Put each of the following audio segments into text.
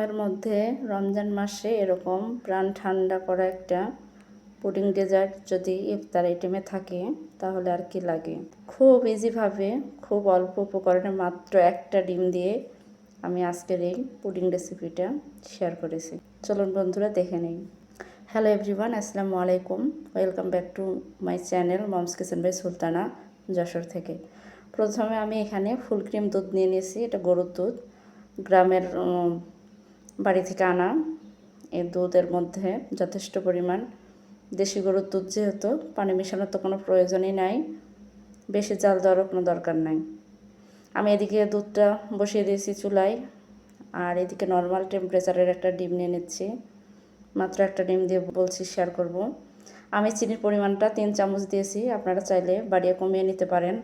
গরমের মধ্যে রমজান মাসে এরকম প্রাণ ঠান্ডা করা একটা পুডিং ডেজার্ট যদি ইফতার আইটেমে থাকে তাহলে আর কি লাগে। খুব ইজিভাবে খুব অল্প উপকরণে মাত্র একটা ডিম দিয়ে আমি আজকের এই পুডিং রেসিপিটা শেয়ার করেছি। চলুন বন্ধুরা দেখে নেই। হ্যালো এভরিওয়ান, আসসালামু আলাইকুম। Welcome back to my channel mom's kitchen by Sultana, Jashore থেকে। প্রথমে আমি এখানে ফুল ক্রিম দুধ নিয়ে নিয়েছি। এটা গরুর দুধ, গ্রামের বাড়ি থেকে আনা। এই দুধের মধ্যে যথেষ্ট পরিমাণ দেশি গরুর দুধ, যেহেতু পানি মেশানোর তো কোনো প্রয়োজনই নাই, বেশি জাল দেওয়ারও কোনো দরকার নাই। আমি এদিকে দুধটা বসিয়ে দিয়েছি চুলায়, আর এদিকে নর্মাল টেম্পারেচারের একটা ডিম নিয়ে নিচ্ছি। মাত্র একটা ডিম দিয়ে বলছি শেয়ার করব। আমি চিনির পরিমাণটা 3 চামচ দিয়েছি, আপনারা চাইলে বাড়িয়ে কমিয়ে নিতে পারেন।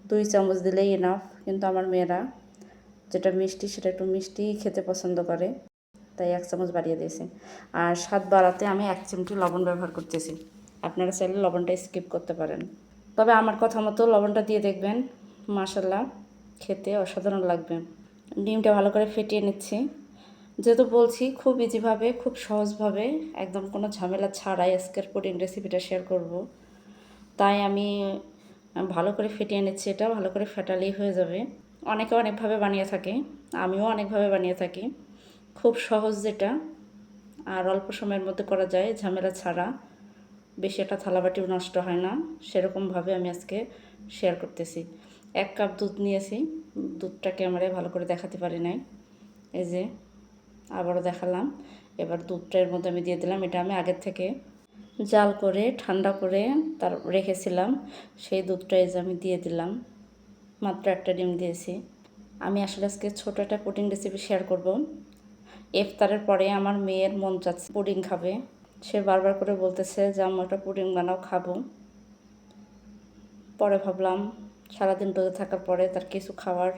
2 চামচ দিলেই এনাফ, কিন্তু আমার মেয়েরা যেটা মিষ্টি সেটা একটু মিষ্টি খেতে পছন্দ করে, তাই 1 চামচ বাড়িয়ে দিয়েছি। আর স্বাদ বাড়াতে আমি 1 চিমটি লবণ ব্যবহার করতেছি। আপনারা চাইলে লবণটা স্কিপ করতে পারেন, তবে আমার কথা মতো লবণটা দিয়ে দেখবেন, মাশাআল্লাহ খেতে অসাধারণ লাগবে। ডিমটা ভালো করে ফেটিয়ে নিচ্ছি। যেহেতু বলছি খুব ইজিভাবে, খুব সহজভাবে, একদম কোনো ঝামেলা ছাড়াই আজকের পুডিং রেসিপিটা শেয়ার করব, তাই আমি ভালো করে ফেটিয়ে নিচ্ছি। এটা ভালো করে ফেটালেই হয়ে যাবে। অনেকে অনেকভাবে বানিয়ে থাকে, আমিও অনেকভাবে বানিয়ে থাকি। খুব সহজ যেটা, আর অল্প সময়ের মধ্যে করা যায় ঝামেলা ছাড়া, বেশি একটা থালাবাটিও নষ্ট হয় না, সেরকমভাবে আমি আজকে শেয়ার করতেছি। 1 কাপ দুধ নিয়েছি। দুধটা ক্যামেরায় ভালো করে দেখাতে পারি নাই, এই যে আবারও দেখালাম। এবার দুধটা এর মধ্যে আমি দিয়ে দিলাম। এটা আমি আগের থেকে জাল করে ঠান্ডা করে তার রেখেছিলাম, সেই দুধটা এই যে আমি দিয়ে দিলাম। মাত্র একটা ডিম দিয়েছি। আমি আসলে আজকে ছোটো একটা পুডিং রেসিপি শেয়ার করব। ইফতারের পরে আমার মেয়ের মন চাচ্ছে পুডিং খাবে। সে বারবার করে বলতেছে যে আম্মু একটা পুডিং বানাও, খাবো। পরে ভাবলাম সারাদিন রোজে থাকার পরে তার কিছু খাওয়ার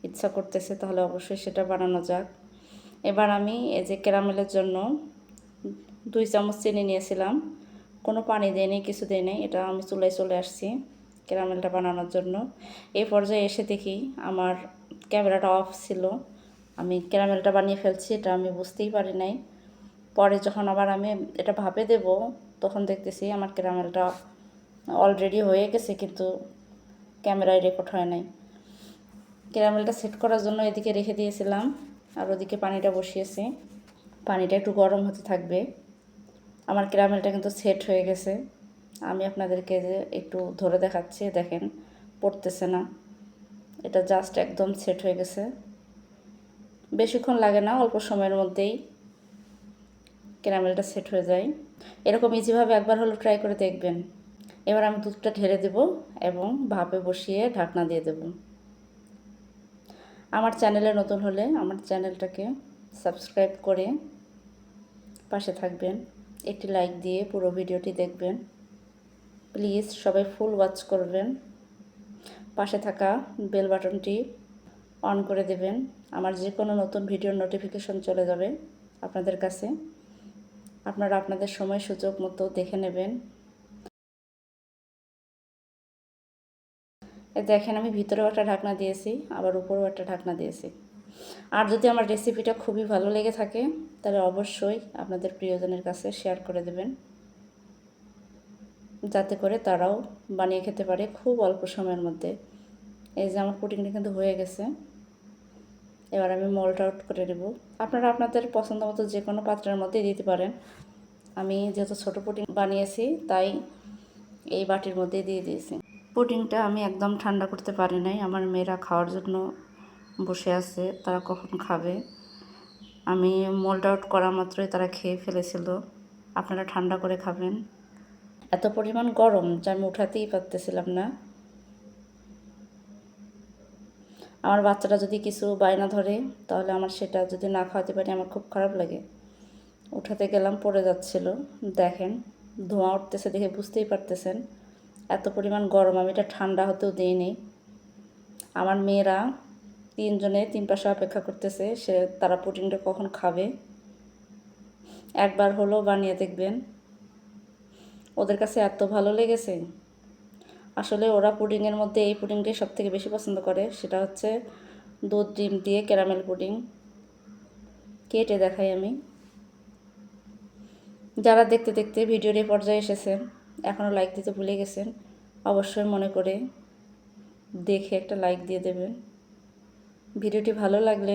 ইচ্ছা করতেছে, তাহলে অবশ্যই সেটা বানানো যাক। এবার আমি এই যে ক্যারামেলের জন্য 2 চামচ চিনি নিয়েছিলাম, কোনো পানি দেয়নি, কিছু দেয় নাই। এটা আমি চুলায় চলে আসছি ক্যারামেলটা বানানোর জন্য। এই পর্যায়ে এসে দেখি আমার ক্যামেরাটা অফ ছিল, আমি ক্যারামেলটা বানিয়ে ফেলছি, এটা আমি বুঝতেই পারি নাই। পরে যখন আবার আমি এটা ভাপে দেব, তখন দেখতেছি আমার ক্যারামেলটা অলরেডি হয়ে গেছে, কিন্তু ক্যামেরায় রেকর্ড হয় নাই। ক্যারামেলটা সেট করার জন্য এদিকে রেখে দিয়েছিলাম, আর ওদিকে পানিটা বসিয়েছি। পানিটা একটু গরম হতে থাকবে। আমার ক্যারামেলটা কিন্তু সেট হয়ে গেছে। আমি আপনাদেরকে যে একটু ধরে দেখাচ্ছি, দেখেন পড়তেছে না। এটা জাস্ট একদম সেট হয়ে গেছে। বেশিক্ষণ লাগে না, অল্প সময়ের মধ্যেই ক্যারামেলটা সেট হয়ে যায়। এরকম ইজিভাবে একবার হলো ট্রাই করে দেখবেন। এবার আমি দুধটা ঢেলে দেব এবং ভাপে বসিয়ে ঢাকনা দিয়ে দেব। আমার চ্যানেলে নতুন হলে আমার চ্যানেলটাকে সাবস্ক্রাইব করে পাশে থাকবেন, একটি লাইক দিয়ে পুরো ভিডিওটি দেখবেন। প্লিজ সবাই ফুল ওয়াচ করবেন। পাশে থাকা বেল বাটনটি অন করে দেবেন, আমার যে কোনো নতুন ভিডিওর নোটিফিকেশন চলে যাবে আপনাদের কাছে। আপনারা আপনাদের সময় সুযোগ মতো দেখে নেবেন। দেখেন আমি ভিতরেও একটা ঢাকনা দিয়েছি, আবার উপরেও একটা ঢাকনা দিয়েছি। আর যদি আমার রেসিপিটা খুবই ভালো লেগে থাকে, তাহলে অবশ্যই আপনাদের প্রিয়জনের কাছে শেয়ার করে দেবেন, যাতে করে তারাও বানিয়ে খেতে পারে খুব অল্প সময়ের মধ্যে। এই যে আমার পুডিংটা কিন্তু হয়ে গেছে। এবার আমি মোল্ড আউট করে দেব। আপনারা আপনাদের পছন্দ মতো যে কোনো পাত্রের মধ্যে দিতে পারেন। আমি যেহেতু ছোটো পুডিং বানিয়েছি, তাই এই বাটির মধ্যে দিয়ে দিয়েছি। পুডিংটা আমি একদম ঠান্ডা করতে পারি নাই, আমার মেয়েরা খাওয়ার জন্য বসে আছে, তারা কখন খাবে। আমি মোল্ড আউট করা মাত্রই তারা খেয়ে ফেলেছিল। আপনারা ঠান্ডা করে খাবেন। এত পরিমাণ গরম যে আমি উঠাতেই পারতেছিলাম না। আমার বাচ্চাটা যদি কিছু বায়না ধরে, তাহলে আমার সেটা যদি না খাওয়াতে পারি আমার খুব খারাপ লাগে। উঠাতে গেলাম, পড়ে যাচ্ছিল। দেখেন ধোঁয়া উঠতেছে, দেখে বুঝতেই পারতেছেন এত পরিমাণ গরম। আমি এটা ঠান্ডা হতেও দিইনি। আমার মেয়েরা 3 জনে 3 পাশে অপেক্ষা করতেছে তারা পুডিংটা কখন খাবে। একবার হলো বানিয়ে দেখবেন, ওদের কাছে এত ভালো লেগেছে। আসলে ওরা পুডিংয়ের মধ্যে এই পুডিংটাই সবথেকে বেশি পছন্দ করে, সেটা হচ্ছে দুধ ডিম দিয়ে ক্যারামেল পুডিং। কেটে দেখাই আমি। যারা দেখতে দেখতে ভিডিওর এই পর্যায়ে এসেছেন, এখনও লাইক দিতে ভুলে গেছেন, অবশ্যই মনে করে দেখে একটা লাইক দিয়ে দেবেন। ভিডিওটি ভালো লাগলে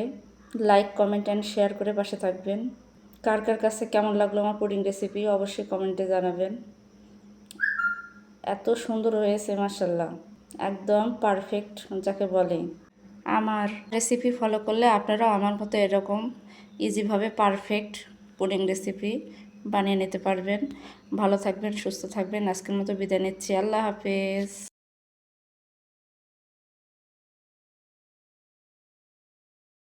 লাইক, কমেন্ট অ্যান্ড শেয়ার করে পাশে থাকবেন। কার কার কাছে কেমন লাগলো আমার পুডিং রেসিপি অবশ্যই কমেন্টে জানাবেন। এত সুন্দর হয়েছে মাশাআল্লাহ, একদম পারফেক্ট যাকে বলে। আমার রেসিপি ফলো করলে আপনারাও আমার মতো এরকম ইজিভাবে পারফেক্ট পুডিং রেসিপি বানিয়ে নিতে পারবেন। ভালো থাকবেন, সুস্থ থাকবেন। আজকের মতো বিদায় নিচ্ছি। আল্লাহ হাফেজ।